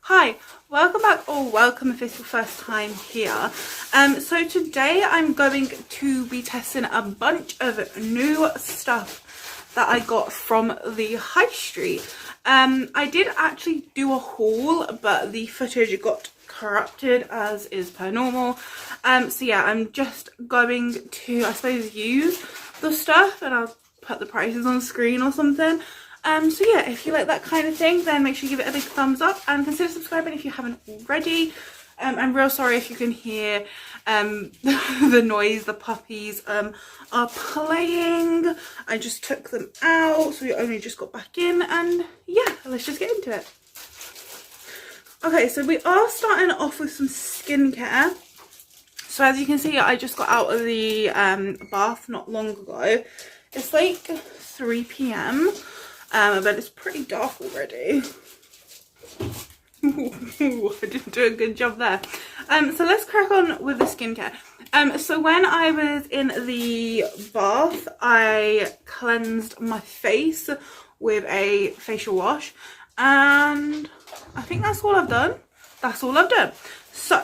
Hi, welcome back or welcome if it's your first time here. So today I'm going to be testing a bunch of new stuff that I got from the high street. I did actually do a haul, but the footage got corrupted as is per normal. So yeah, I'm just going to, I suppose, use the stuff and I'll put the prices on screen or something. So yeah, if you like that kind of thing, then make sure you give it a big thumbs up and consider subscribing if you haven't already. I'm real sorry if you can hear the noise the puppies are playing. I just took them out, so we only just got back in, and yeah, let's just get into it. Okay, so we are starting off with some skincare. So as you can see, I just got out of the bath not long ago. It's like 3 p.m. But it's pretty dark already. Ooh, I didn't do a good job there. So let's crack on with the skincare. So when I was in the bath, I cleansed my face with a facial wash, and I think that's all I've done. That's all I've done. So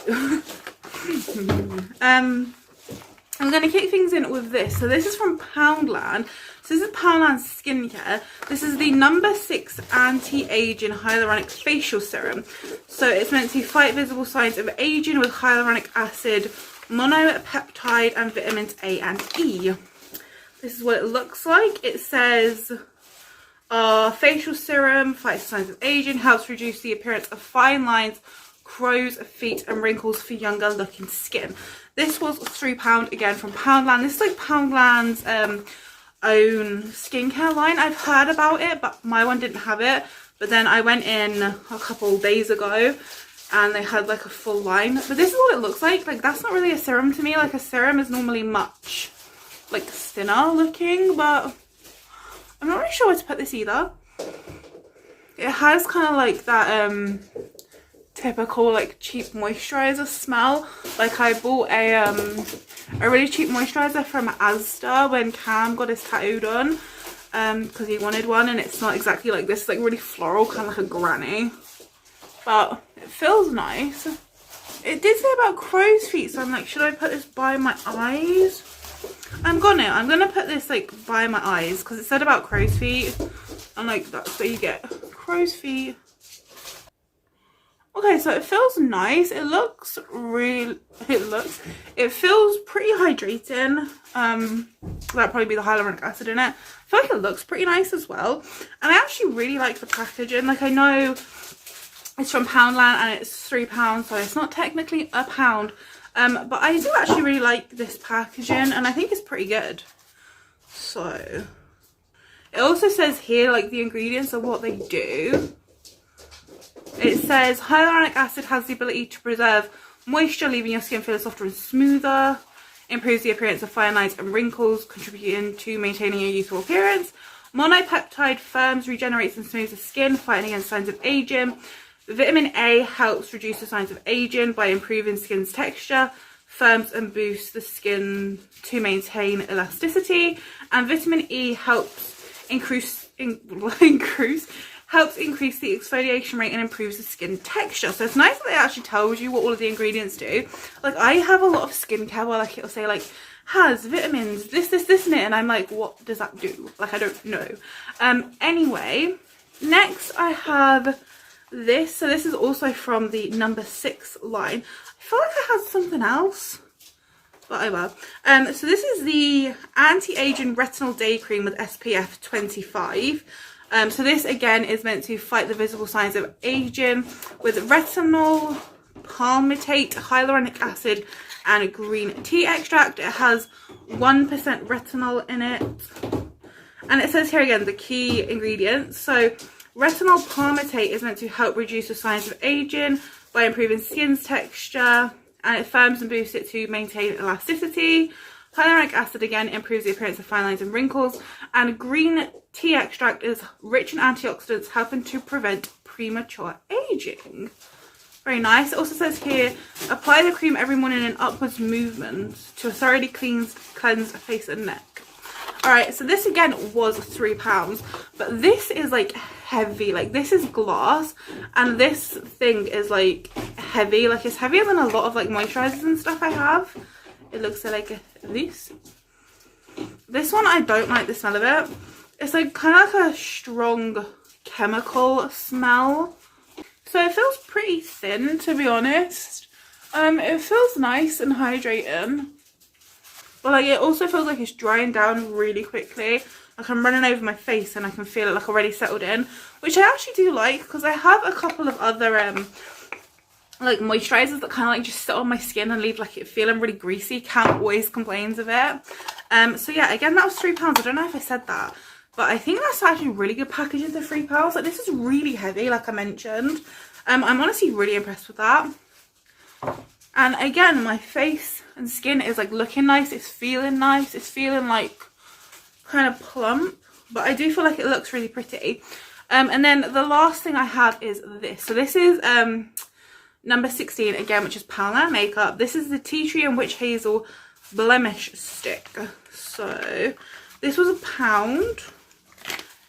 I'm going to kick things in with this. So this is from Poundland. So this is Parlance skincare. This is the number 6 anti-aging hyaluronic facial serum. So it's meant to fight visible signs of aging with hyaluronic acid, monopeptide and vitamins A and E. This is what it looks like. It says facial serum fights signs of aging, helps reduce the appearance of fine lines, crow's feet and wrinkles for younger looking skin. This was £3 again from Poundland. This is like Poundland's own skincare line. I've heard about it, but my one didn't have it. But then I went in a couple days ago and they had like a full line. But this is what it looks like. Like, that's not really a serum to me. Like, a serum is normally much like thinner looking, but I'm not really sure where to put this either. It has kind of like that typical like cheap moisturizer smell. Like, I bought a really cheap moisturizer from Asda when Cam got his tattoo done because he wanted one, and it's not exactly like this. It's like really floral, kind of like a granny, but it feels nice. It did say about crow's feet, so I'm like, should I put this by my eyes? I'm gonna put this like by my eyes because it said about crow's feet, and like that's what you get, crow's feet. Okay, so it feels nice. It feels pretty hydrating. That'd probably be the hyaluronic acid in it. I feel like it looks pretty nice as well. And I actually really like the packaging. Like, I know it's from Poundland and it's £3, so it's not technically a pound. But I do actually really like this packaging, and I think it's pretty good. So it also says here like the ingredients of what they do. It says hyaluronic acid has the ability to preserve moisture, leaving your skin feeling softer and smoother, improves the appearance of fine lines and wrinkles, contributing to maintaining a youthful appearance. Monopeptide firms, regenerates and smooths the skin, fighting against signs of aging. Vitamin A helps reduce the signs of aging by improving skin's texture, firms and boosts the skin to maintain elasticity. And vitamin E helps increase the exfoliation rate and improves the skin texture. So it's nice that it actually tells you what all of the ingredients do. Like, I have a lot of skincare where like it'll say like has vitamins, this in it, and I'm like, what does that do? Like, I don't know. Anyway, next I have this. So this is also from the number 6 line. I feel like I had something else, but I will. So this is the anti-aging Retinal Day Cream with SPF 25. So this again is meant to fight the visible signs of aging with retinol, palmitate, hyaluronic acid and green tea extract. It has 1% retinol in it, and it says here again the key ingredients. So retinol palmitate is meant to help reduce the signs of aging by improving skin's texture, and it firms and boosts it to maintain elasticity. Hyaluronic acid again improves the appearance of fine lines and wrinkles, and green tea extract is rich in antioxidants, helping to prevent premature aging. Very nice. It also says here, apply the cream every morning in upwards movement to a thoroughly cleansed face and neck. Alright, so this again was £3, but this is like heavy. Like this is gloss and this thing is like heavy. Like it's heavier than a lot of like moisturizers and stuff I have. It looks like this. This one, I don't like the smell of it. It's like kind of like a strong chemical smell. So it feels pretty thin, to be honest. It feels nice and hydrating. But like it also feels like it's drying down really quickly. Like I'm running over my face and I can feel it like already settled in. Which I actually do like, because I have a couple of other like moisturizers that kind of like just sit on my skin and leave like it feeling really greasy. Can't always complain of it. So yeah, again, that was £3. I don't know if I said that, but I think that's actually really good packaging for £3. Like this is really heavy, like I mentioned. I'm honestly really impressed with that. And again, my face and skin is like looking nice. It's feeling nice. It's feeling like kind of plump, but I do feel like it looks really pretty. And then the last thing I have is this. So this is number 16 again, which is Parlance makeup. This is the Tea Tree and Witch Hazel blemish stick. So this was £1.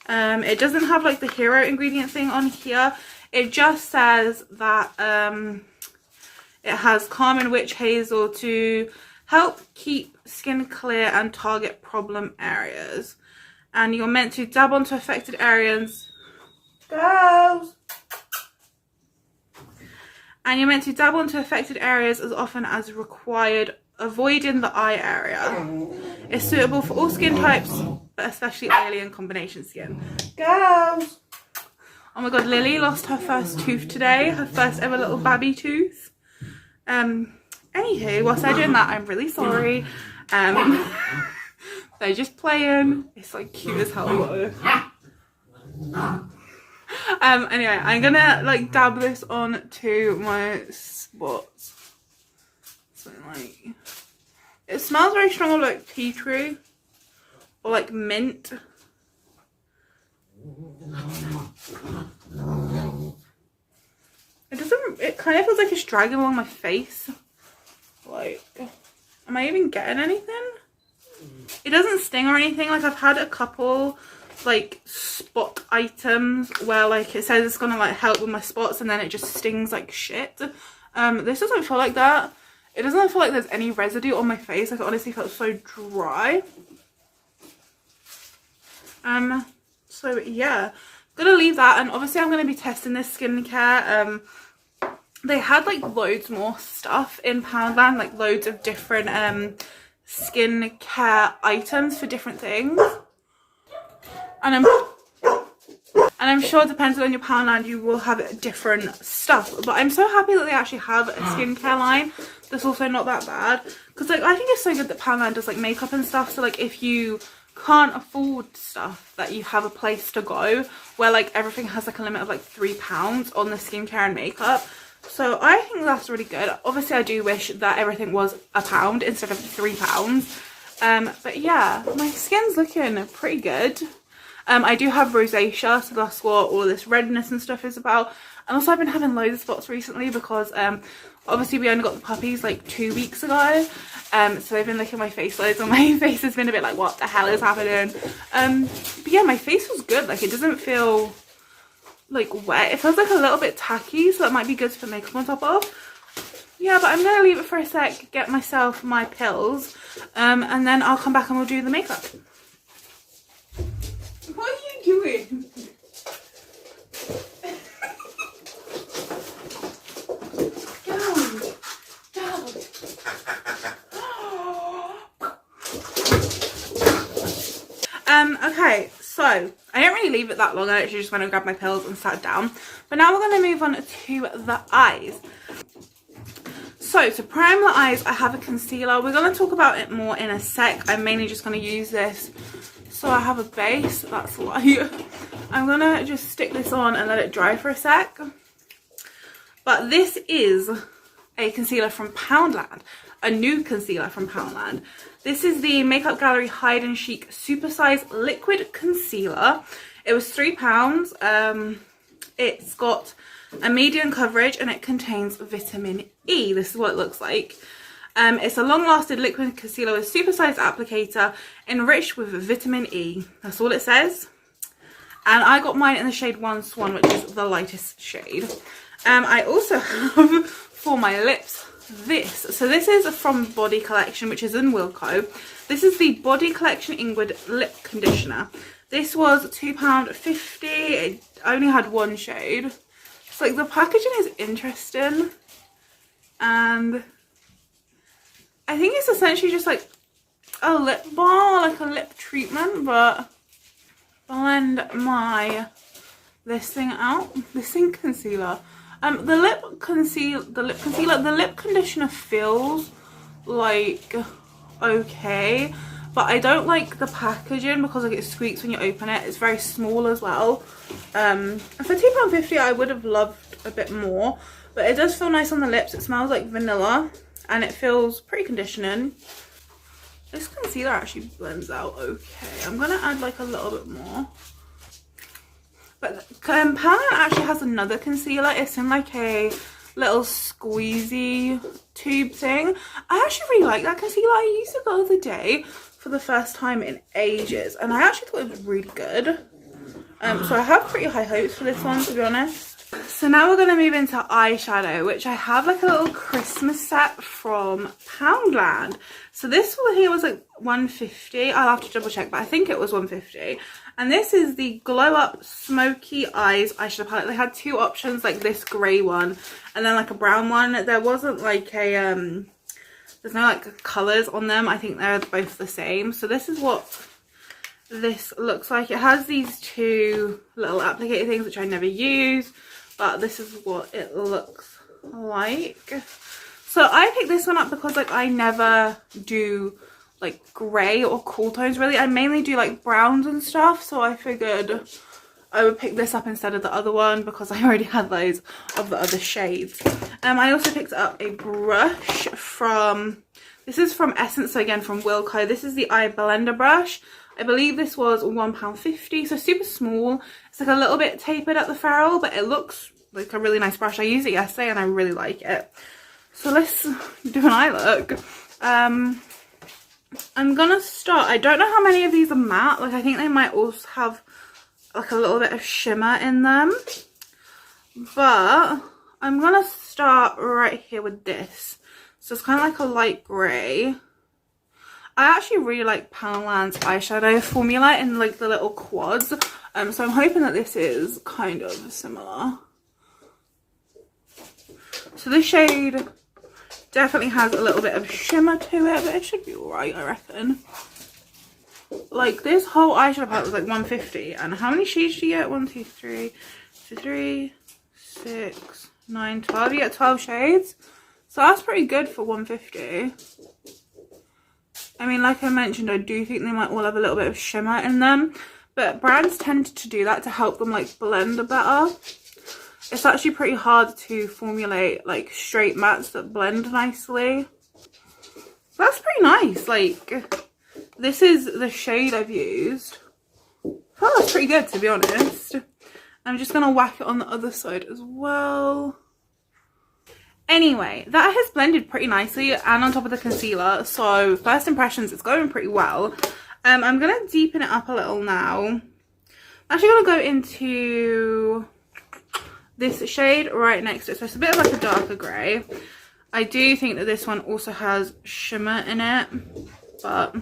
It doesn't have like the hero ingredient thing on here. It just says that it has calming witch hazel to help keep skin clear and target problem areas. And you're meant to dab onto affected areas. Girls! And you're meant to dab onto affected areas as often as required, avoiding the eye area. It's suitable for all skin types, but especially oily and combination skin. Girls! Oh my god, Lily lost her first tooth today. Her first ever little babby tooth. Anywho, whilst they're doing that, I'm really sorry. They're just playing. It's like cute as hell though. Anyway, I'm gonna like dab this on to my spots. So like, it smells very strong of like tea tree or like mint. It kind of feels like it's dragging along my face. Like, am I even getting anything? It doesn't sting or anything. Like I've had a couple like spot items where like it says it's gonna like help with my spots and then it just stings like shit. This doesn't feel like that. It doesn't feel like there's any residue on my face. Like it honestly felt so dry. So yeah, gonna leave that, and obviously I'm gonna be testing this skincare. They had like loads more stuff in Poundland, like loads of different skincare items for different things, and I'm sure depending on your Poundland you will have different stuff, but I'm so happy that they actually have a skincare line that's also not that bad, because like I think it's so good that Poundland does like makeup and stuff. So like if you can't afford stuff, that you have a place to go where like everything has like a limit of like £3 on the skincare and makeup. So I think that's really good. Obviously I do wish that everything was £1 instead of £3. But yeah, my skin's looking pretty good. I do have rosacea, so that's what all this redness and stuff is about. And also I've been having loads of spots recently because obviously we only got the puppies like 2 weeks ago. So they've been licking my face loads and my face has been a bit like, what the hell is happening? But yeah, my face was good. Like it doesn't feel like wet. It feels like a little bit tacky, so that might be good to put makeup on top of. Yeah, but I'm gonna leave it for a sec, get myself my pills, and then I'll come back and we'll do the makeup. What are you doing? Okay, so I didn't really leave it that long. I actually just went and grabbed my pills and sat down. But now we're going to move on to the eyes. So to prime the eyes, I have a concealer. We're going to talk about it more in a sec. I'm mainly just going to use this so I have a base. That's why I'm going to just stick this on and let it dry for a sec. But this is a concealer from Poundland, a new concealer from Poundland. This is the Makeup Gallery Hide and Chic Supersize Liquid Concealer. It was £3. It's got a medium coverage and it contains vitamin E. This is what it looks like. It's a long-lasting liquid concealer with supersized applicator enriched with vitamin E. That's all it says. And I got mine in the shade One Swan, which is the lightest shade. I also have for my lips this. So this is from Body Collection, which is in Wilko. This is the Body Collection Ingrid lip conditioner. This was £2.50. It only had one shade. So like the packaging is interesting, and I think it's essentially just like a lip balm, like a lip treatment, but blend this thing out. This thing concealer. The lip conditioner feels like okay, but I don't like the packaging because like it squeaks when you open it. It's very small as well. For £2.50 I would have loved a bit more, but it does feel nice on the lips. It smells like vanilla and it feels pretty conditioning. This concealer actually blends out okay. I'm gonna add like a little bit more. But Parlance actually has another concealer. It's in like a little squeezy tube thing. I actually really like that concealer. I used it the other day for the first time in ages, and I actually thought it was really good. So I have pretty high hopes for this one, to be honest. So now we're going to move into eyeshadow, which I have like a little Christmas set from Poundland. So this one here was like £1.50. I'll have to double check, but I think it was £1.50. And this is the Glow Up Smoky Eyes eyeshadow palette. They had two options, like this grey one and then like a brown one. There wasn't like a there's no like colours on them. I think they're both the same. So this is what this looks like. It has these two little applicator things which I never use, but this is what it looks like. So I picked this one up because like I never do like grey or cool tones really. I mainly do like browns and stuff, so I figured I would pick this up instead of the other one because I already had those of the other shades. I also picked up a brush from, this is from Essence, so again from Wilko. This is the eye blender brush. I believe this was £1.50, so super small. It's like a little bit tapered at the ferrule, but it looks like a really nice brush. I used it yesterday and I really like it. So let's do an eye look. I'm gonna start, I don't know how many of these are matte. Like I think they might also have like a little bit of shimmer in them. But I'm gonna start right here with this. So it's kind of like a light grey. I actually really like Parlance eyeshadow formula in like the little quads. So I'm hoping that this is kind of similar. So this shade definitely has a little bit of shimmer to it, but it should be alright, I reckon. Like this whole eyeshadow palette was like £1.50, and how many shades do you get? 1, 2, 3, 3, 6, 9, 12. You get 12 shades. So that's pretty good for £1.50. I mean, like I mentioned, I do think they might all have a little bit of shimmer in them, but brands tend to do that to help them like blend better. It's actually pretty hard to formulate like straight mattes that blend nicely. That's pretty nice. Like this is the shade I've used. Oh, that's pretty good, to be honest. I'm just gonna whack it on the other side as well. Anyway, that has blended pretty nicely and on top of the concealer. So first impressions, it's going pretty well. I'm gonna deepen it up a little now. I'm actually gonna go into this shade right next to it. So it's a bit of like a darker grey. I do think that this one also has shimmer in it, but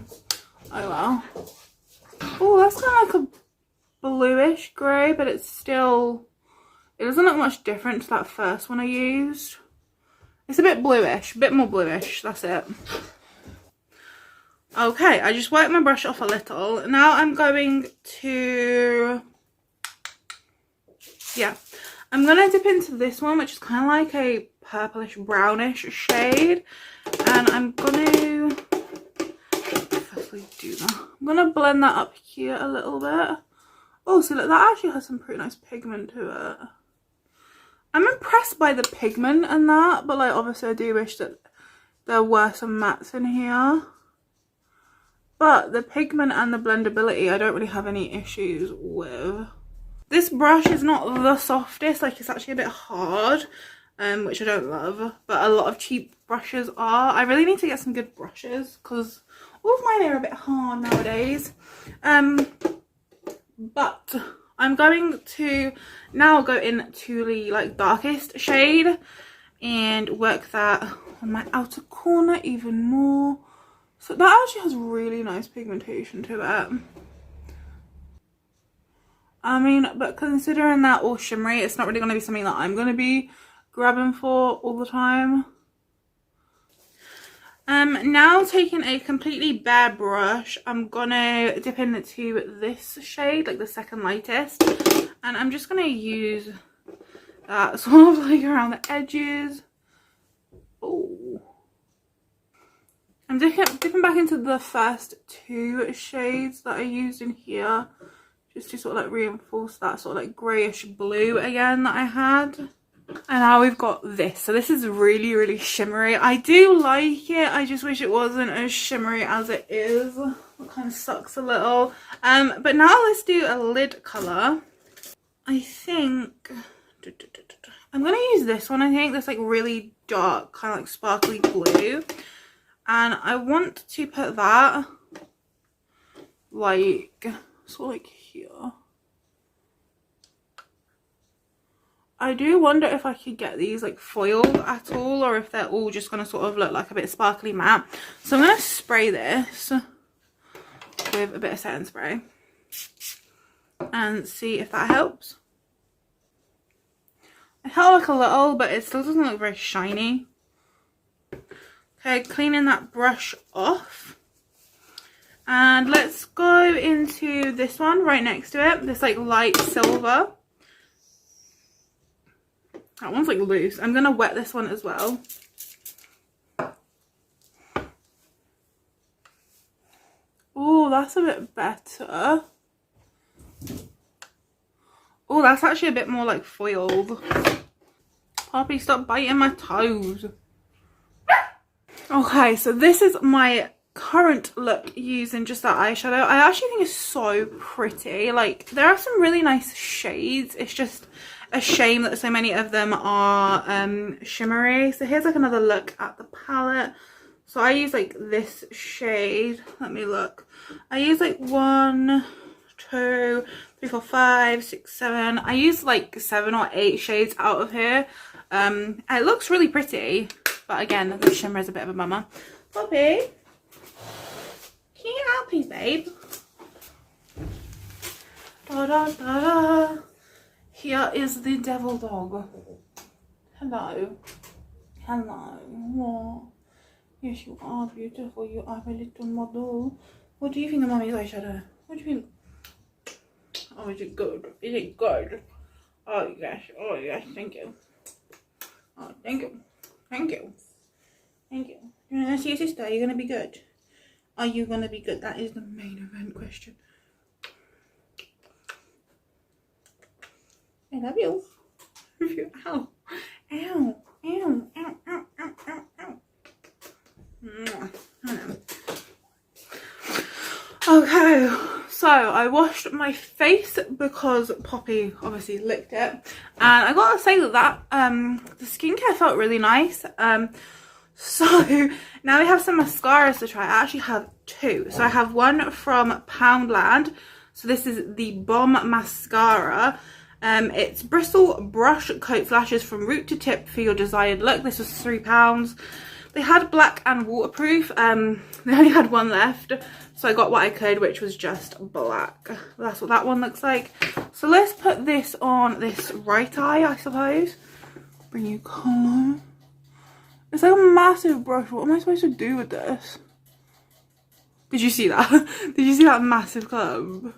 oh well. Oh, that's kind of like a bluish grey, but it's still, it doesn't look much different to that first one I used. It's a bit bluish, a bit more bluish, that's it. Okay, I just wiped my brush off a little. Now I'm going to, yeah, I'm going to dip into this one, which is kind of like a purplish brownish shade. And I'm going to, firstly do that. I'm going to blend that up here a little bit. Oh, so look, that actually has some pretty nice pigment to it. I'm impressed by the pigment and that, but like obviously I do wish that there were some mattes in here. But the pigment and the blendability I don't really have any issues with. This brush is not the softest, like it's actually a bit hard, which I don't love, but a lot of cheap brushes are. I really need to get some good brushes because all of mine are a bit hard nowadays. But I'm going to now go into the like darkest shade and work that on my outer corner even more. So that actually has really nice pigmentation to it. I mean, but considering that all shimmery, it's not really going to be something that I'm going to be grabbing for all the time. Now taking a completely bare brush, I'm gonna dip into this shade, like the second lightest, and I'm just gonna use that sort of like around the edges. Oh, I'm dipping back into the first two shades that I used in here, just to sort of like reinforce that sort of like greyish blue again that I had. And now we've got this. So this is really, really shimmery. I do like it. I just wish it wasn't as shimmery as it is. It kind of sucks a little. But now let's do a lid colour. I think I'm going to use this one. I think that's like really dark, kind of like sparkly blue. And I want to put that like sort of like here. I do wonder if I could get these like foiled at all, or if they're all just going to sort of look like a bit sparkly matte. So I'm going to spray this with a bit of setting spray and see if that helps. It helped like a little, but it still doesn't look very shiny. Okay, cleaning that brush off. And let's go into this one right next to it, this like light silver. That one's like loose. I'm gonna wet this one as well. Oh, that's a bit better. Oh, that's actually a bit more like foiled. Poppy, stop biting my toes. Okay, so this is my current look using just that eyeshadow. I actually think it's so pretty. Like, there are some really nice shades. It's just a shame that so many of them are shimmery. So here's like another look at the palette. So I use like this shade. Let me look. I use like 1, 2, 3, 4, 5, 6, 7. I use like 7 or 8 shades out of here. It looks really pretty, but again, the shimmer is a bit of a bummer. Poppy, can you get out please, babe? Da da da da. Here is the devil dog. Hello. Hello. Oh. Yes, you are beautiful. You are a little model. What do you think of Mummy's eyeshadow? What do you think? Oh, is it good? Is it good? Oh, yes. Oh, yes. Thank you. Oh, thank you. Thank you. Thank you. You want to see your sister? Are you going to be good? Are you going to be good? That is the main event question. I love you. Ow. Ow. Ow. Ow. Ow. Ow. Ow. Ow. Okay, so I washed my face because Poppy obviously licked it, and I gotta say that the skincare felt really nice. So now we have some mascaras to try. I actually have 2. So I have one from Poundland. So this is the Bomb Mascara. It's bristle brush coat lashes from root to tip for your desired look. This was £3. They had black and waterproof. They only had one left, so I got what I could, which was just black. That's what that one looks like. So let's put this on this right eye, I suppose. Bring you colour. It's like a massive brush. What am I supposed to do with this? Did you see that? Did you see that massive clump?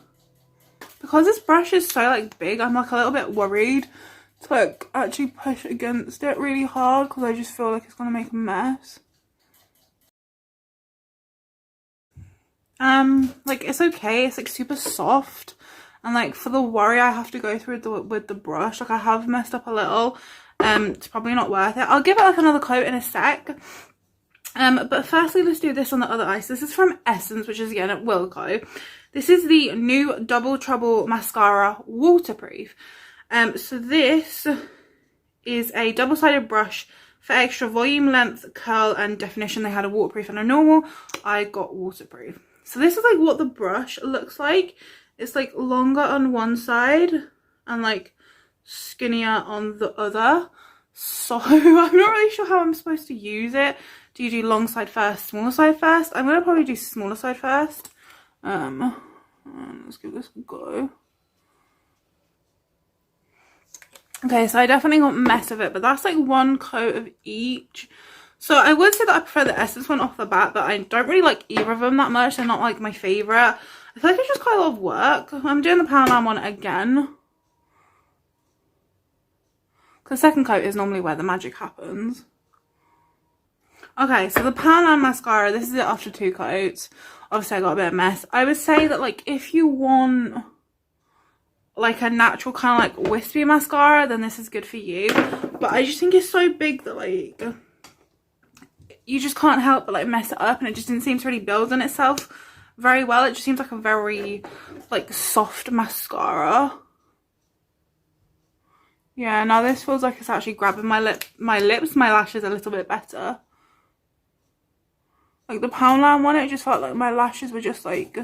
Because this brush is so like big, I'm like a little bit worried to like actually push against it really hard, because I just feel like it's gonna make a mess. Like it's okay, it's like super soft, and like for the worry I have to go through with the brush, like I have messed up a little. It's probably not worth it. I'll give it like another coat in a sec. But firstly, let's do this on the other eye. So this is from Essence, which is again at Wilko. This is the new Double Trouble Mascara Waterproof. So this is a double-sided brush for extra volume, length, curl and definition. They had a waterproof and a normal. I got waterproof. So this is like what the brush looks like. It's like longer on one side and like skinnier on the other. So I'm not really sure how I'm supposed to use it. Do you do long side first, smaller side first? I'm gonna probably do smaller side first. Let's give this a go. Okay, so I definitely got mess of it, but that's like one coat of each. So I would say that I prefer the Essence one off the bat, but I don't really like either of them that much. They're not like my favourite. I feel like it's just quite a lot of work. I'm doing the Parlance one again. Because second coat is normally where the magic happens. Okay, so the Parlance mascara, this is it after 2 coats. Obviously I got a bit of mess. I would say that like if you want like a natural kind of like wispy mascara, then this is good for you. But I just think it's so big that like you just can't help but like mess it up, and it just didn't seem to really build on itself very well. It just seems like a very like soft mascara. Yeah, now this feels like it's actually grabbing my lashes a little bit better. Like the Parlance one, it just felt like my lashes were just like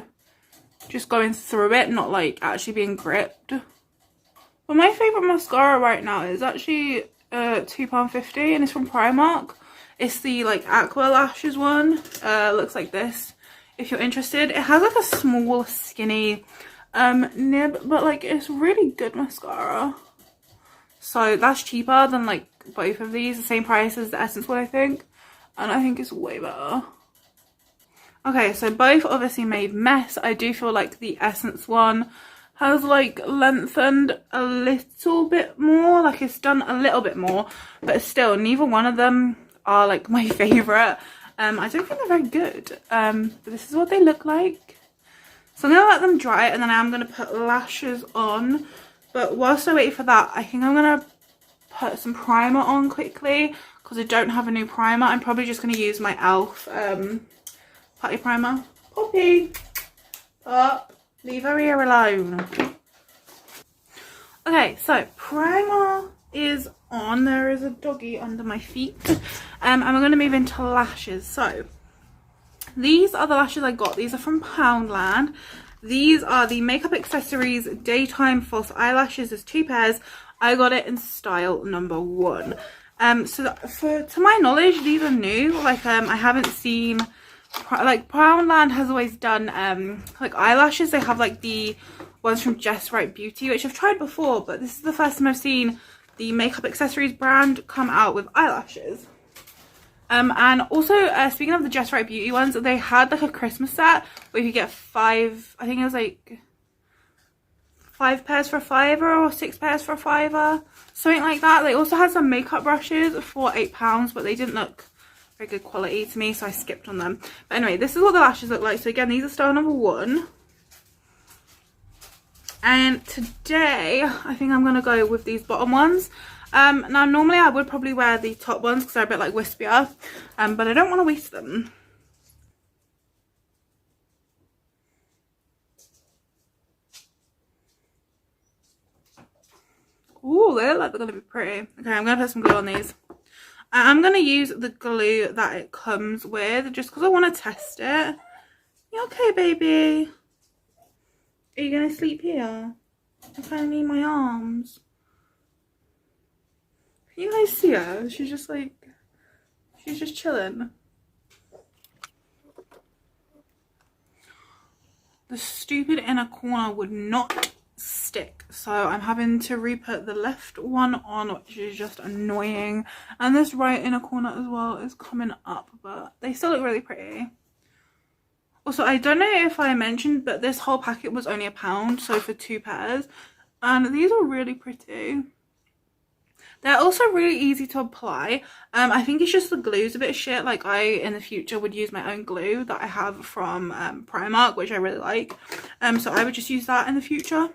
just going through it, not like actually being gripped. But my favourite mascara right now is actually £2.50, and it's from Primark. It's the like Aqua Lashes one. Looks like this if you're interested. It has like a small skinny nib, but like it's really good mascara. So that's cheaper than like both of these, the same price as the Essence one I think, and I think it's way better. Okay, so both obviously made mess. I do feel like the Essence one has like lengthened a little bit more, like it's done a little bit more, but still neither one of them are like my favourite. I don't think they're very good, but this is what they look like. So I'm gonna let them dry, and then I'm gonna put lashes on. But whilst I wait for that, I think I'm gonna put some primer on quickly because I don't have a new primer. I'm probably just gonna use my e.l.f. Putty primer. Poppy, up, leave her here alone. Okay, so primer is on. There is a doggy under my feet. And I'm going to move into lashes. So these are the lashes I got. These are from Poundland. These are the Makeup Accessories Daytime False Eyelashes. There's 2 pairs. I got it in style number 1. To my knowledge, these are new. Like I haven't seen, like Poundland has always done like eyelashes. They have like the ones from Just Right Beauty, which I've tried before, but this is the first time I've seen the Makeup Accessories brand come out with eyelashes. And also speaking of the Just Right Beauty ones, they had like a Christmas set where you could get 5, I think it was like 5 pairs for £5 or 6 pairs for £5, something like that. They also had some makeup brushes for £8, but they didn't look very good quality to me, so I skipped on them. But anyway, this is what the lashes look like. So again, these are style number 1. And today I think I'm going to go with these bottom ones. Now normally I would probably wear the top ones because they're a bit like wispier, but I don't want to waste them. Ooh, they look like they're going to be pretty. Okay, I'm going to put some glue on these. I'm going to use the glue that it comes with just because I want to test it. You okay, baby? Are you going to sleep here? I kind of need my arms. Can you guys see her? She's just like, she's just chilling. The stupid inner corner would not stick, so I'm having to re-put the left one on, which is just annoying. And this right inner corner as well is coming up, but they still look really pretty. Also, I don't know if I mentioned, but this whole packet was only £1, so for 2 pairs. And these are really pretty. They're also really easy to apply. I think it's just the glue's a bit shit. Like I, in the future, would use my own glue that I have from Primark, which I really like. So I would just use that in the future.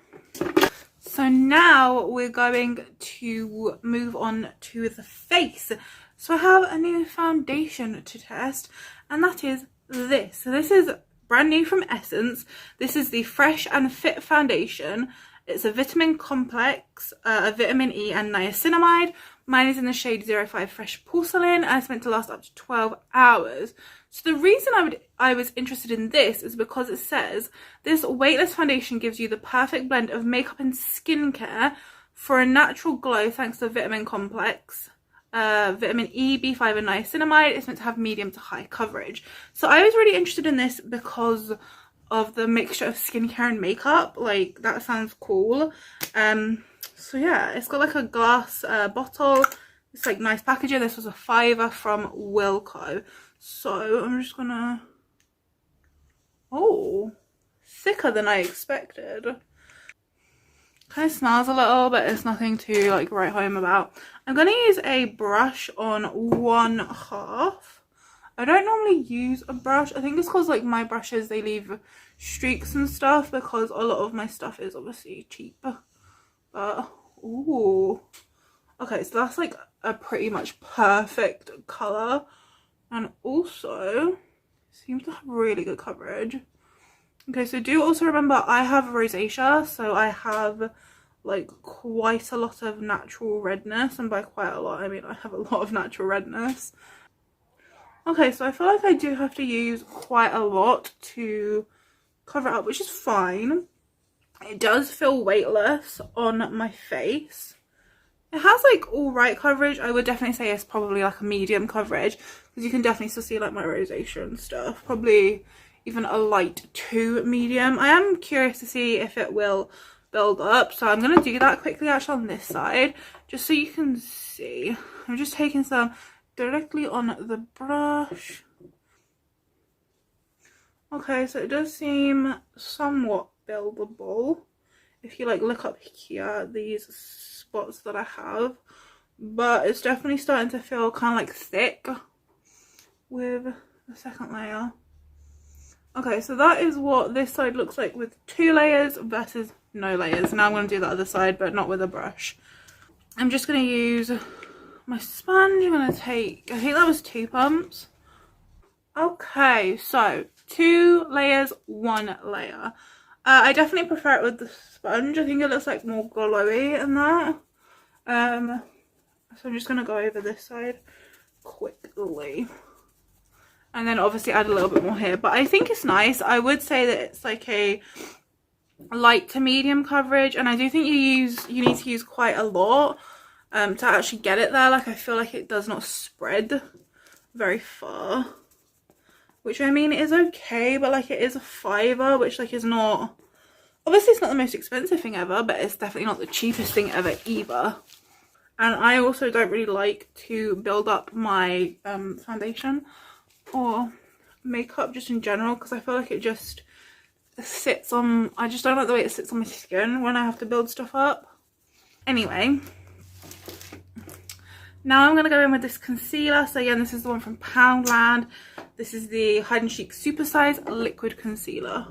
So now we're going to move on to the face. So I have a new foundation to test, and that is this. So this is brand new from Essence. This is the Fresh and Fit foundation. It's a vitamin complex, a vitamin E and niacinamide Mine is in the shade 05 Fresh Porcelain, and it's meant to last up to 12 hours. So the reason I was interested in this is because it says, this weightless foundation gives you the perfect blend of makeup and skincare for a natural glow thanks to the vitamin complex. Vitamin E, B5 and niacinamide. It's meant to have medium to high coverage. So I was really interested in this because of the mixture of skincare and makeup. Like, that sounds cool. So yeah, it's got like a glass bottle. It's like nice packaging. This was a £5 from Wilko. So I'm just gonna, oh, thicker than I expected. Kind of smells a little, but it's nothing to like write home about. I'm gonna use a brush on 1/2. I don't normally use a brush. I think it's because like my brushes, they leave streaks and stuff because a lot of my stuff is obviously cheap. But ooh, okay, so that's like a pretty much perfect color, and also seems to have really good coverage. Okay, so do also remember I have rosacea, so I have like quite a lot of natural redness, and by quite a lot I mean I have a lot of natural redness. Okay, so I feel like I do have to use quite a lot to cover it up, which is fine. It does feel weightless on my face. It has like all right coverage. I would definitely say it's probably like a medium coverage, because you can definitely still see like my rosacea and stuff. Probably even a light to medium. I am curious to see if it will build up, so I'm going to do that quickly actually on this side, just so you can see. I'm just taking some directly on the brush. Okay, so it does seem somewhat buildable if you like look up here, these spots that I have, but it's definitely starting to feel kind of like thick with the second layer. Okay, so that is what this side looks like with 2 layers versus no layers. Now I'm going to do the other side, but not with a brush. I'm just going to use my sponge. I'm going to take, I think that was 2 pumps. Okay, so 2 layers, 1 layer. I definitely prefer it with the sponge. I think it looks like more glowy in that. So I'm just going to go over this side quickly. And then obviously add a little bit more here, but I think it's nice. I would say that it's like a light to medium coverage, and I do think you need to use quite a lot to actually get it there. Like, I feel like it does not spread very far, which I mean is okay, but like it is a £5, which like is not, obviously it's not the most expensive thing ever, but it's definitely not the cheapest thing ever either. And I also don't really like to build up my foundation or makeup just in general, because I feel like it just sits on, I just don't like the way it sits on my skin when I have to build stuff up. Anyway, now I'm going to go in with this concealer. So again, this is the one from Poundland. This is the Hide and Chic Super Size Liquid Concealer.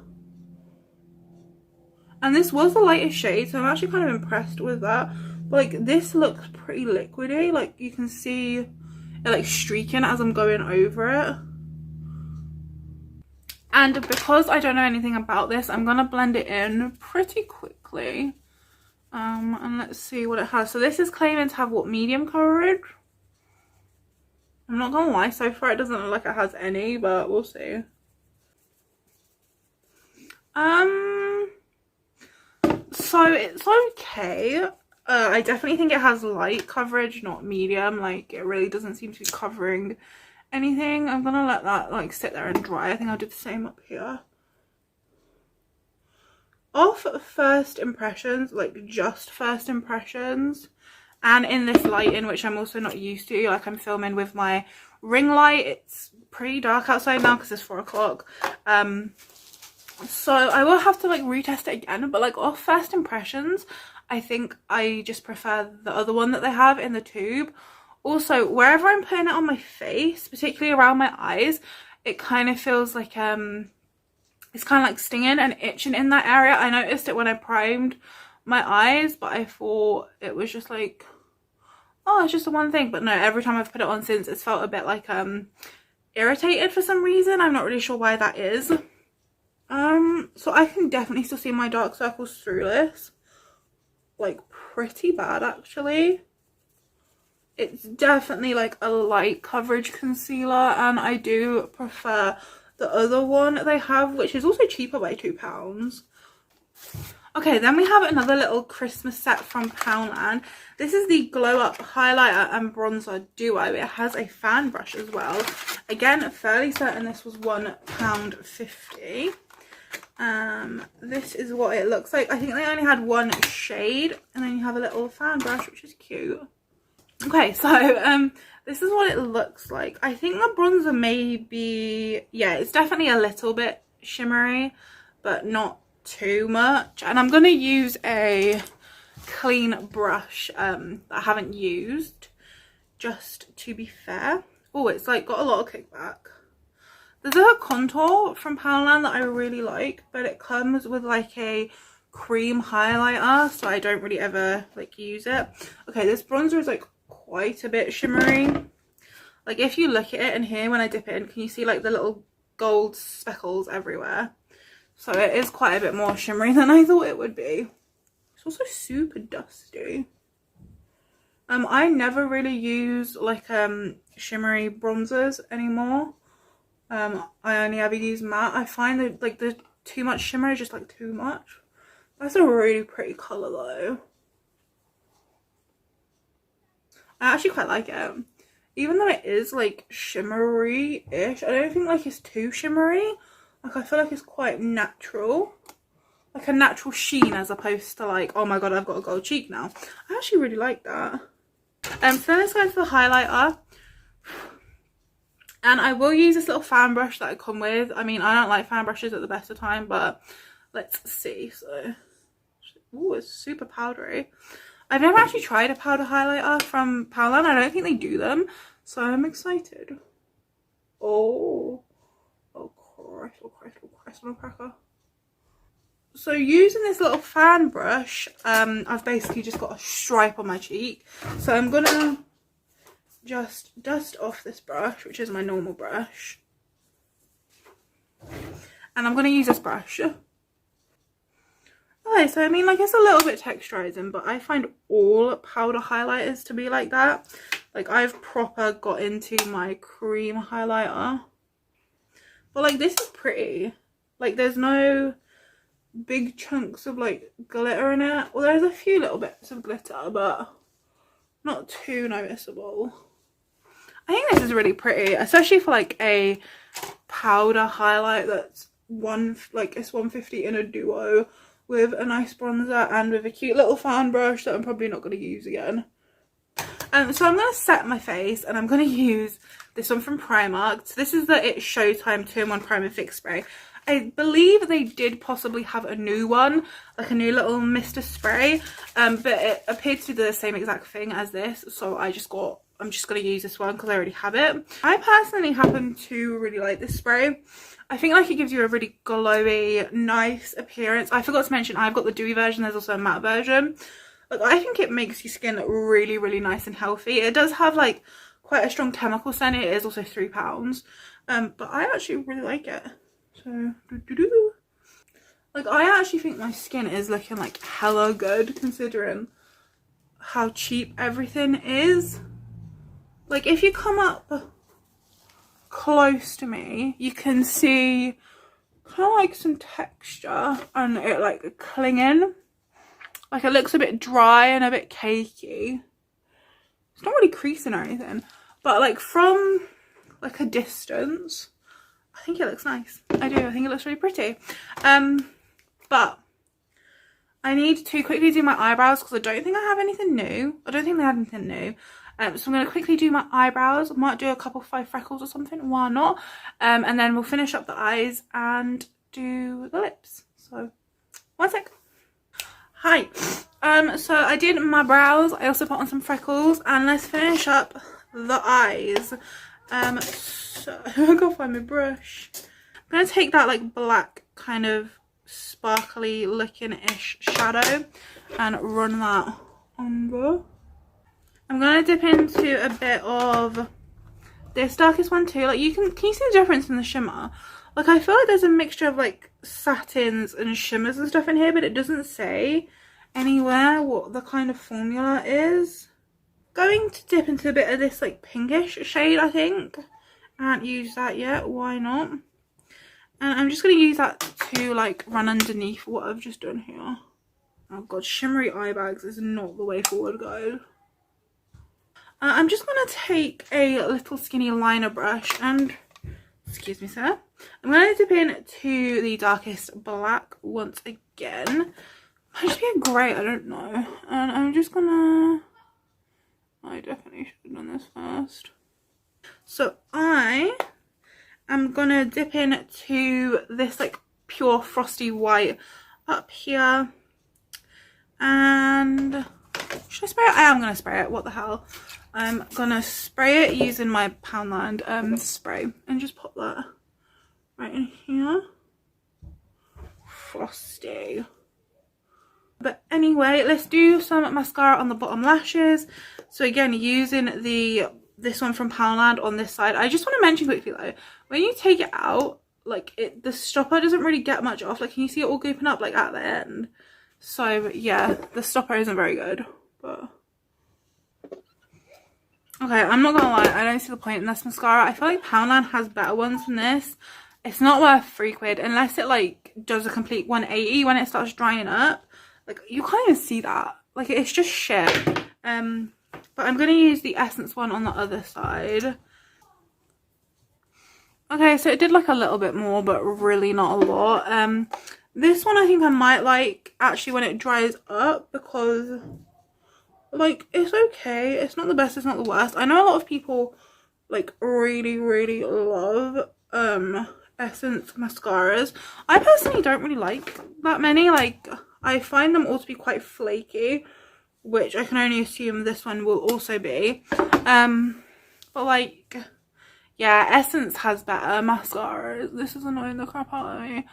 And this was the lightest shade, so I'm actually kind of impressed with that. But like, this looks pretty liquidy. Like, you can see it like streaking as I'm going over it. And because I don't know anything about this, I'm going to blend it in pretty quickly. And let's see what it has. So this is claiming to have what, medium coverage? I'm not gonna lie, so far it doesn't look like it has any, but we'll see. So it's okay. I definitely think it has light coverage, not medium. Like, it really doesn't seem to be covering anything. I'm gonna let that like sit there and dry. I think I'll do the same up here. Off first impressions, like just first impressions, and in this lighting, which I'm also not used to, like I'm filming with my ring light, it's pretty dark outside now because it's 4 o'clock, so I will have to like retest it again, but like off first impressions, I think I just prefer the other one that they have in the tube. Also, wherever I'm putting it on my face, particularly around my eyes, it kind of feels like it's kind of like stinging and itching in that area. I noticed it when I primed my eyes, but I thought it was just like, oh, it's just the one thing. But no, every time I've put it on since, it's felt a bit like irritated for some reason. I'm not really sure why that is. So I can definitely still see my dark circles through this, like pretty bad actually. It's definitely like a light coverage concealer, and I do prefer the other one they have, which is also cheaper by £2. Okay, then we have another little Christmas set from Poundland. This is the Glow Up Highlighter and Bronzer Duo. It has a fan brush as well. Again, fairly certain this was £1.50. This is what it looks like. I think they only had one shade, and then you have a little fan brush, which is cute. Okay, so this is what it looks like. I think the bronzer may be, yeah, it's definitely a little bit shimmery, but not too much. And I'm going to use a clean brush that I haven't used, just to be fair. Oh, it's like got a lot of kickback. There's a contour from Poundland that I really like, but it comes with like a cream highlighter, so I don't really ever like use it. Okay, this bronzer is like quite a bit shimmery. Like if you look at it in here when I dip it in, can you see like the little gold speckles everywhere? So it is quite a bit more shimmery than I thought it would be. It's also super dusty. I never really use like shimmery bronzers anymore. I only ever use matte. I find that like the too much shimmer is just like too much. That's a really pretty colour though. I actually quite like it. Even though it is like shimmery-ish, I don't think like it's too shimmery. Like I feel like it's quite natural. Like a natural sheen as opposed to like, oh my god, I've got a gold cheek now. I actually really like that. So then let's go into the highlighter. And I will use this little fan brush that I come with. I mean, I don't like fan brushes at the best of time, but let's see. So, ooh, it's super powdery. I've never actually tried a powder highlighter from Parlance. I don't think they do them, so I'm excited. Oh Christ, oh Christ, oh Christ, on a cracker. So using this little fan brush, I've basically just got a stripe on my cheek. So I'm gonna just dust off this brush, which is my normal brush. And I'm gonna use this brush. Okay, so I mean, like, it's a little bit texturizing, but I find all powder highlighters to be like that. Like, I've proper got into my cream highlighter. But, like, this is pretty. Like, there's no big chunks of, like, glitter in it. Well, there's a few little bits of glitter, but not too noticeable. I think this is really pretty, especially for, like, a powder highlight that's it's 150 in a duo, with a nice bronzer and with a cute little fan brush that I'm probably not going to use again. So I'm going to set my face, and I'm going to use this one from Primark. So this is the It's Showtime 2-in-1 Prime & Fix Spray. I believe they did possibly have a new one, like a new little mister spray, but it appeared to do the same exact thing as this, so I'm just going to use this one because I already have it. I personally happen to really like this spray. I think like it gives you a really glowy, nice appearance. I forgot to mention I've got the dewy version. There's also a matte version. Like, I think it makes your skin look really, really nice and healthy. It does have like quite a strong chemical scent. It is also £3. But I actually really like it. So, like, I actually think my skin is looking like hella good considering how cheap everything is. Like, if you come up close to me, you can see kind of like some texture and it like clinging. Like, it looks a bit dry and a bit cakey. It's not really creasing or anything, but like from like a distance, I think it looks nice. I do. I think it looks really pretty. But I need to quickly do my eyebrows because I don't think I have anything new. I don't think they have anything new. So I'm going to quickly do my eyebrows. I might do a couple 5 freckles or something. Why not? And then we'll finish up the eyes and do the lips. So, one sec. Hi. So I did my brows. I also put on some freckles. And let's finish up the eyes. So, I gotta find my brush. I'm going to take that like black kind of sparkly looking-ish shadow and run that under. I'm going to dip into a bit of this darkest one too. Like, can you see the difference in the shimmer? Like, I feel like there's a mixture of like satins and shimmers and stuff in here, but it doesn't say anywhere what the kind of formula is. going to dip into a bit of this like pinkish shade, I think. I haven't used that yet, why not? And I'm just going to use that to like run underneath what I've just done here. Oh god, shimmery eye bags is not the way forward, guys. I'm just going to take a little skinny liner brush and, excuse me sir, I'm going to dip into the darkest black once again. Might just be a grey, I don't know. And I'm just going to, I definitely should have done this first. So I am going to dip into this like pure frosty white up here. And should I spray it? I am going to spray it, what the hell. I'm going to spray it using my Poundland spray and just pop that right in here. Frosty. But anyway, let's do some mascara on the bottom lashes. So again, using this one from Poundland on this side. I just want to mention quickly though, when you take it out, like the stopper doesn't really get much off. Like, can you see it all gooping up like at the end? So yeah, the stopper isn't very good, but okay, I'm not gonna lie, I don't see the point in this mascara. I feel like Poundland has better ones than this. It's not worth £3 unless it like does a complete 180 when it starts drying up. Like, you can't even see that. Like, it's just shit. But I'm gonna use the Essence one on the other side. Okay, so it did like a little bit more, but really not a lot. This one I think I might like actually when it dries up, because like it's okay. It's not the best, it's not the worst. I know a lot of people like really love Essence mascaras. I personally don't really like that many. Like, I find them all to be quite flaky, which I can only assume this one will also be. But like, yeah, Essence has better mascaras. This is annoying the crap out of me.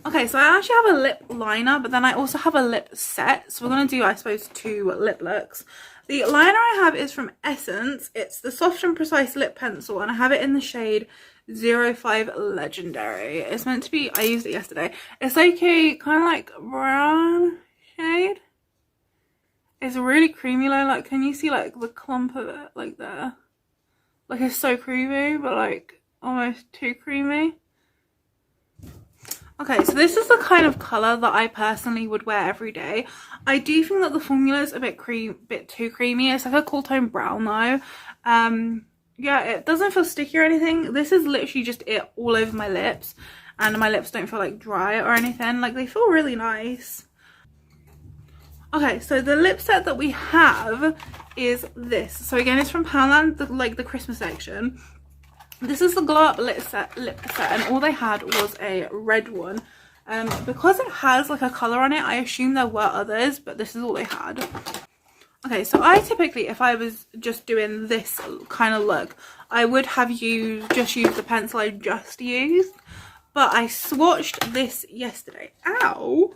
Okay, so I actually have a lip liner, but then I also have a lip set. So we're going to do, I suppose, 2 lip looks. The liner I have is from Essence. It's the Soft and Precise Lip Pencil, and I have it in the shade 05 Legendary. It's meant to be, I used it yesterday. It's like a kind of like brown shade. It's really creamy though. Like, can you see like the clump of it like there? Like, it's so creamy, but like almost too creamy. Okay, so this is the kind of colour that I personally would wear every day. I do think that the formula is a bit too creamy. It's like a cool tone brown though. Yeah, it doesn't feel sticky or anything. This is literally just it all over my lips, and my lips don't feel like dry or anything. Like, they feel really nice. Okay, so the lip set that we have is this. So again, it's from Parlance, the Christmas section. This is the Glow Up lip set, and all they had was a red one. Because it has like a colour on it, I assume there were others, but this is all they had. Okay, so I typically, if I was just doing this kind of look, I would have just used the pencil I just used. But I swatched this yesterday. Ow!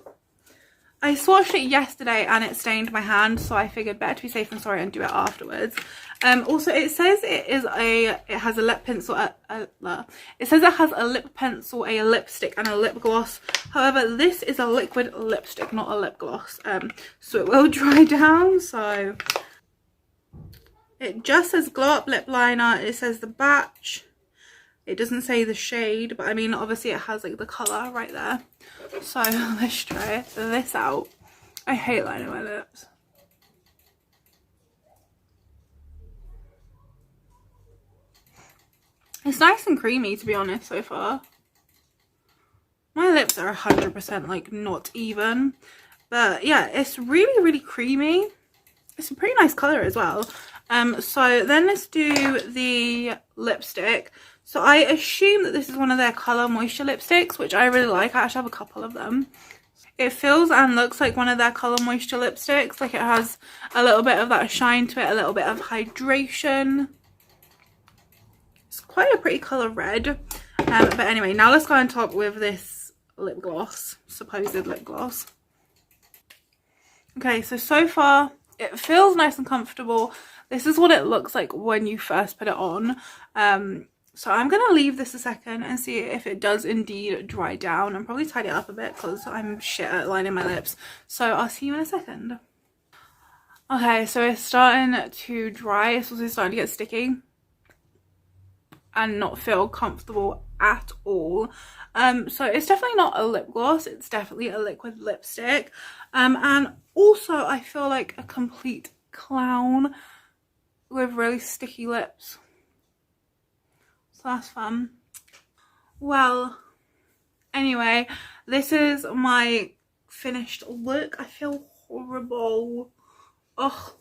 I swatched it yesterday and it stained my hand, so I figured better to be safe than sorry and do it afterwards. Also, it says it has a lip pencil, it says it has a lip pencil, a lipstick and a lip gloss. However, this is a liquid lipstick, not a lip gloss. So it will dry down. So it just says Glow Up lip liner. It says the batch. It doesn't say the shade, but I mean, obviously it has like the colour right there. So let's try this out. I hate lining my lips. It's nice and creamy, to be honest, so far. My lips are 100% like not even. But yeah, it's really creamy. It's a pretty nice colour as well. So then let's do the lipstick. So I assume that this is one of their Colour Moisture lipsticks, which I really like. I actually have a couple of them. It feels and looks like one of their Colour Moisture lipsticks. Like, it has a little bit of that shine to it, a little bit of hydration. It's quite a pretty colour red. But anyway, now let's go on top with this lip gloss, supposed lip gloss. Okay, so far it feels nice and comfortable. This is what it looks like when you first put it on. So I'm going to leave this a second and see if it does indeed dry down, and probably tidy it up a bit because I'm shit at lining my lips. So I'll see you in a second. Okay, so it's starting to dry. It's also starting to get sticky and not feel comfortable at all. So it's definitely not a lip gloss. It's definitely a liquid lipstick. And also I feel like a complete clown with really sticky lips. So that's fun. Well, anyway, this is my finished look. I feel horrible. Ugh.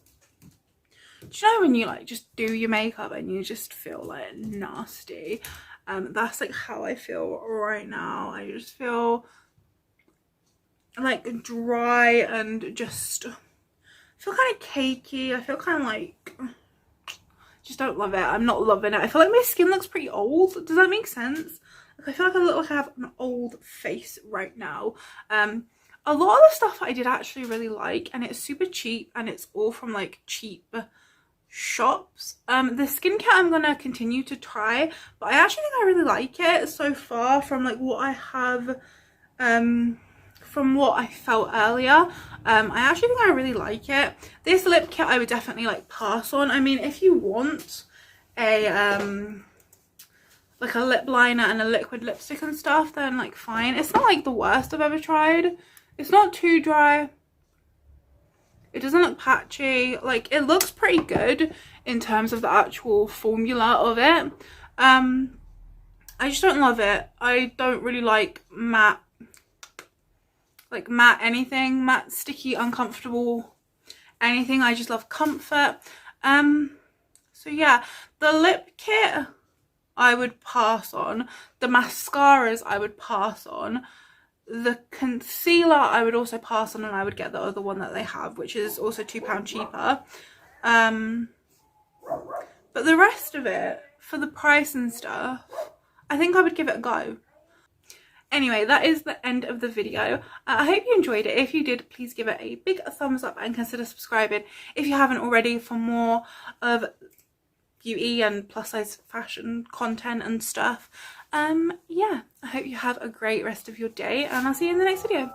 Do you know when you like just do your makeup and you just feel like nasty? That's like how I feel right now. I just feel like dry and just feel kind of cakey. I feel kind of like, just don't love it. I'm not loving it. I feel like my skin looks pretty old. Does that make sense? Like I feel like I look like I have an old face right now. A lot of the stuff I did actually really like, and it's super cheap, and it's all from like cheap shops. The skincare I'm gonna continue to try, but I actually think I really like it so far from like what I have, from what I felt earlier. I actually think I really like it. This lip kit I would definitely like pass on. I mean, if you want a like a lip liner and a liquid lipstick and stuff, then like fine. It's not like the worst I've ever tried. It's not too dry. It doesn't look patchy. Like it looks pretty good in terms of the actual formula of it. I just don't love it. I don't really like matte anything, matte, sticky, uncomfortable anything. I just love comfort. So yeah, the lip kit I would pass on. The mascaras I would pass on. The concealer I would also pass on, and I would get the other one that they have, which is also £2 cheaper. But the rest of it, for the price and stuff, I think I would give it a go. Anyway, that is the end of the video. I hope you enjoyed it. If you did, please give it a big thumbs up and consider subscribing if you haven't already for more of beauty and plus size fashion content and stuff. Yeah, I hope you have a great rest of your day, and I'll see you in the next video.